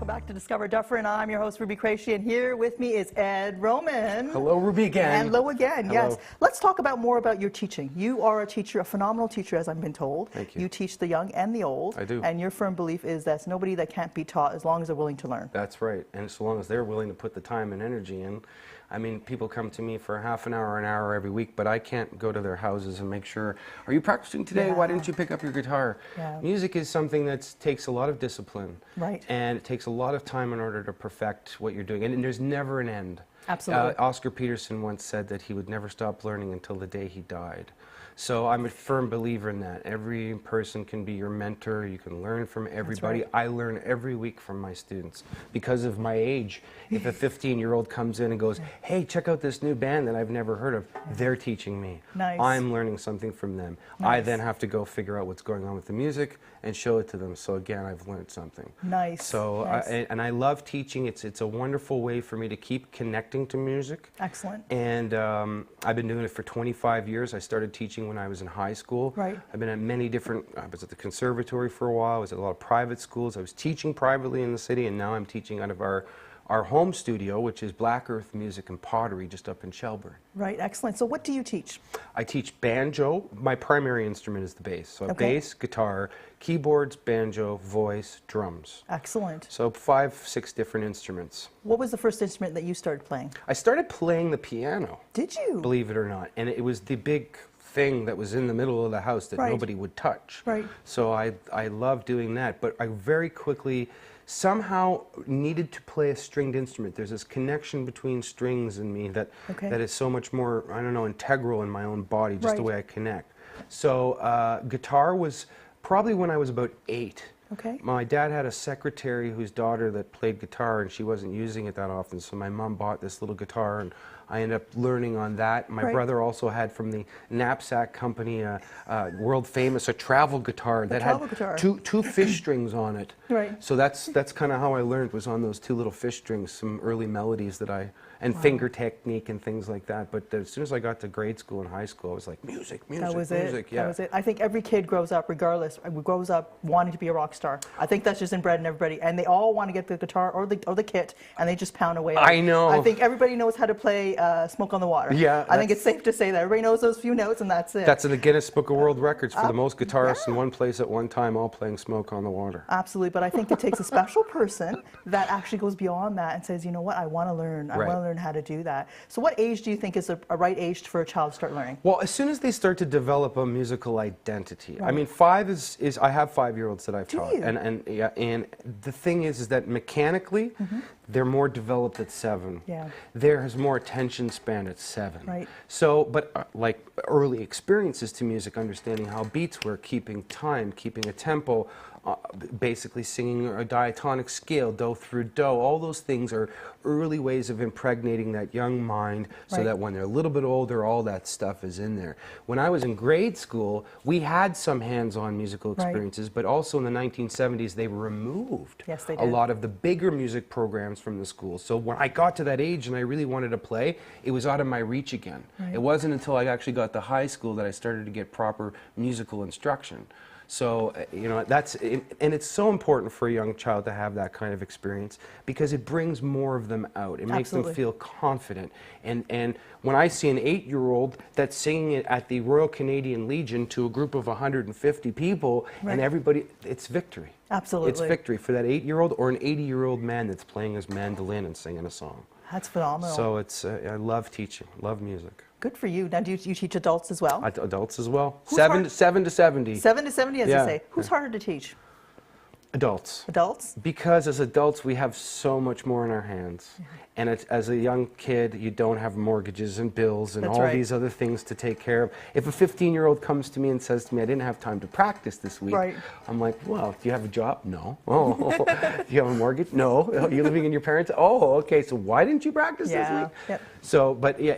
Welcome back to Discover Dufferin. I'm your host, Ruby Craigie, and here with me is Ed Roman. Hello, Ruby again. Hello again, Hello. yes. Let's talk about more about your teaching. You are a teacher, a phenomenal teacher, as I've been told. Thank you. You teach the young and the old. I do. And your firm belief is that's nobody that can't be taught as long as they're willing to learn. That's right. And so long as they're willing to put the time and energy in. I mean, people come to me for half an hour every week, but I can't go to their houses and make sure, are you practicing today? Yeah. Why didn't you pick up your guitar? Yeah. Music is something that takes a lot of discipline. Right. And it takes a lot of time in order to perfect what you're doing. And there's never an end. Absolutely. Oscar Peterson once said that he would never stop learning until the day he died. So I'm a firm believer in that. Every person can be your mentor. You can learn from everybody. Right. I learn every week from my students because of my age. If a 15-year-old comes in and goes, hey, check out this new band that I've never heard of, they're teaching me. Nice. I'm learning something from them. Nice. I then have to go figure out what's going on with the music and show it to them. So again, I've learned something. Nice. So, Nice. and I love teaching. It's a wonderful way for me to keep connecting to music. Excellent. And I've been doing it for 25 years. I started teaching when I was in high school. Right. I've been at many different, I was at the conservatory for a while. I was at a lot of private schools. I was teaching privately in the city, and now I'm teaching out of our home studio, which is Black Earth Music and Pottery just up in Shelburne. Right, excellent. So what do you teach? I teach banjo. My primary instrument is the bass. So Okay. bass, guitar, keyboards, banjo, voice, drums. Excellent. So 5, 6 different instruments. What was the first instrument that you started playing? I started playing the piano, Did you? believe it or not, and it was the big thing that was in the middle of the house that Right. nobody would touch. Right. So I loved doing that, but I very quickly somehow needed to play a stringed instrument. There's this connection between strings and me that Okay. that is so much more, I don't know, integral in my own body, just the Right. way I connect. So guitar was probably when I was about 8. Okay. My dad had a secretary whose daughter that played guitar, and she wasn't using it that often, so my mom bought this little guitar, and I ended up learning on that. My Right. brother also had from the Knapsack Company, world famous, a travel guitar that travel had guitar. two fish strings on it. Right. So that's kind of how I learned, was on those 2 little fish strings, some early melodies that and finger technique and things like that. But as soon as I got to grade school and high school, I was like, music, music, That was music. it. Yeah. That was it. I think every kid grows up, regardless, grows up wanting to be a rock star. I think that's just inbred in everybody, and they all want to get the guitar or the kit, and they just pound away. I know. I think everybody knows how to play "Smoke on the Water." Yeah, I think it's safe to say that everybody knows those few notes, and that's it. That's in the Guinness Book of World Records for the most guitarists in one place at one time, all playing Smoke on the Water. Absolutely, but I think it takes a special person that actually goes beyond that and says, you know what, I want to learn. I Right. want to learn how to do that. So, what age do you think is a right age for a child to start learning? Well, as soon as they start to develop a musical identity, I Right. mean, 5 is I have 5-year-olds that I've Do taught, you? and the thing is that mechanically, they're more developed at 7. Yeah. There is more attention span at 7. Right. So, but like early experiences to music, understanding how beats work, keeping time, keeping a tempo, basically singing a diatonic scale, do through do, all those things are early ways of impregnating that young mind so Right. that when they're a little bit older, all that stuff is in there. When I was in grade school, we had some hands-on musical Right. experiences, but also in the 1970s, they removed Yes, they a did. lot of the bigger music programs from the school. So when I got to that age and I really wanted to play, it was out of my reach again. Right. It wasn't until I actually got to high school that I started to get proper musical instruction. So, you know, and it's so important for a young child to have that kind of experience because it brings more of them out. It makes Absolutely. them feel confident. And when I see an 8-year-old that's singing it at the Royal Canadian Legion to a group of 150 people Right. and everybody, it's victory. Absolutely. It's victory for that 8-year-old or an 80-year-old man that's playing his mandolin and singing a song. That's phenomenal. So it's, I love teaching, love music. Good for you. Now, do you teach adults as well? Adults as well. Who's 7 hard- 7 to 70. 7 to 70, as Yeah. you say. Who's harder to teach? Adults. Adults? Because as adults, we have so much more in our hands. And as a young kid, you don't have mortgages and bills and That's all right. these other things to take care of. If a 15-year-old comes to me and says to me, I didn't have time to practice this week, Right. I'm like, well, do you have a job? No. Oh, do you have a mortgage? No. Are you living in your parents'? Oh, okay, so why didn't you practice this Yeah. week? Yep. So, but yeah,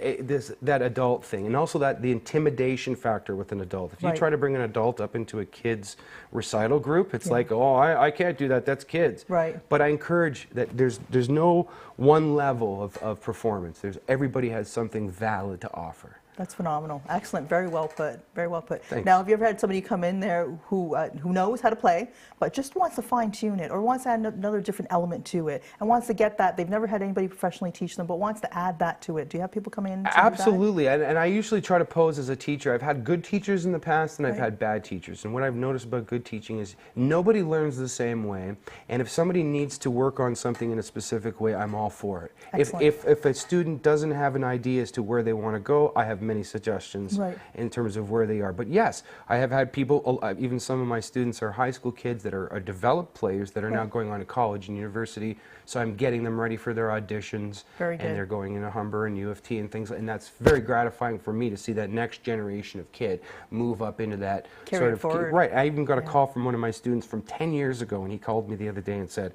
that adult thing, and also the intimidation factor with an adult. If you Right. try to bring an adult up into a kid's recital group, it's Yeah. like, oh, I can't do that. That's kids. Right. But I encourage that there's no one level of performance. Everybody has something valid to offer. That's phenomenal. Excellent. Very well put. Very well put. Thanks. Now, have you ever had somebody come in there who knows how to play, but just wants to fine tune it, or wants to add another different element to it, and wants to get that? They've never had anybody professionally teach them, but wants to add that to it. Do you have people come in? To Absolutely, and I usually try to pose as a teacher. I've had good teachers in the past, and I've Right. had bad teachers. And what I've noticed about good teaching is nobody learns the same way. And if somebody needs to work on something in a specific way, I'm all for it. Excellent. If a student doesn't have an idea as to where they want to go, I have many suggestions Right. in terms of where they are. But yes, I have had people, even some of my students are high school kids that are developed players that are now Right. going on to college and university. So I'm getting them ready for their auditions. Very good. And they're going into Humber and U of T and things, and that's very gratifying for me to see that next generation of kid move up into that Carry sort it of forward. right. I even got a Yeah. call from one of my students from 10 years ago, and he called me the other day and said,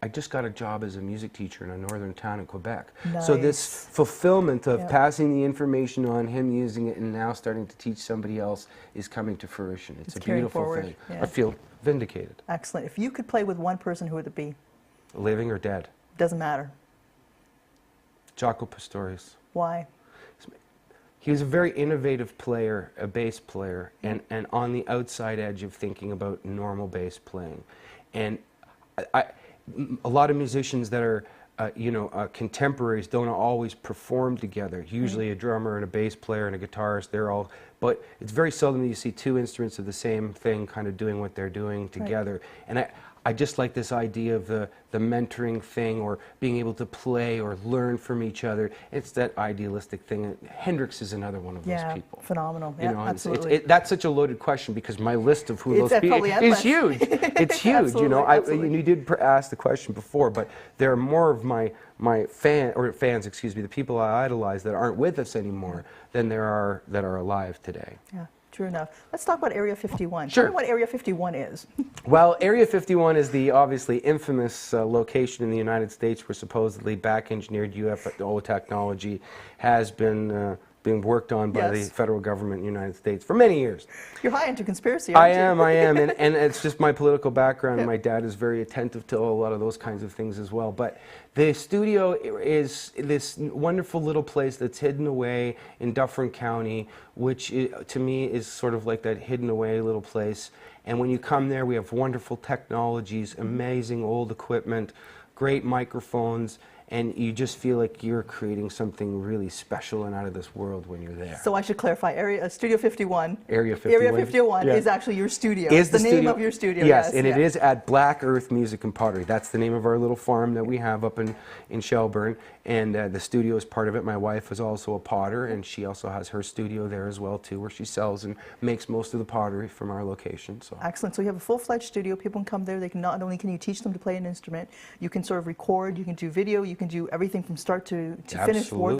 I just got a job as a music teacher in a northern town in Quebec. So this Nice. fulfillment of Yeah. passing the information on, him using it, and now starting to teach somebody else is coming to fruition. It's a carrying beautiful forward, thing. yeah. I feel vindicated. Excellent. If you could play with one person, who would it be? Living or dead. Doesn't matter. Jaco Pastorius. Why? He was a very innovative player, a bass player, and on the outside edge of thinking about normal bass playing. And a lot of musicians that are, contemporaries don't always perform together. Usually a drummer and a bass player and a guitarist, but it's very seldom that you see two instruments of the same thing kind of doing what they're doing together. And I just like this idea of the mentoring thing, or being able to play or learn from each other. It's that idealistic thing. Hendrix is another one of those Yeah, people. phenomenal. You Yeah, know, absolutely. that's such a loaded question, because my list of who It's those people probably is endless. huge. It's huge. You know, Absolutely. you did ask the question before, but there are more of my fans, excuse me, the people I idolize that aren't with us anymore than there are that are alive today. Yeah, true enough. Let's talk about Area 51. Sure. Tell me what Area 51 is. Well, Area 51 is the obviously infamous location in the United States where supposedly back-engineered UFO technology has been being worked on by the Yes. federal government in the United States for many years. You're high into conspiracy, I aren't you? am, and it's just my political background. Yeah. My dad is very attentive to a lot of those kinds of things as well. But the studio is this wonderful little place that's hidden away in Dufferin County, which to me is sort of like that hidden away little place. And when you come there, we have wonderful technologies, amazing old equipment, great microphones, and you just feel like you're creating something really special and out of this world when you're there. So I should clarify, Studio 51. Area 51. Area 51 Yeah. is actually your studio. Is the name studio. of your studio. Yes, and yeah. it is at Black Earth Music and Pottery. That's the name of our little farm that we have up in Shelburne, and the studio is part of it. My wife is also a potter, and she also has her studio there as well too, where she sells and makes most of the pottery from our location. So Excellent. So you have a full-fledged studio. People can come there. They can not only can you teach them to play an instrument, you can sort of record, you can do video, you can do everything from start to finish. Absolutely.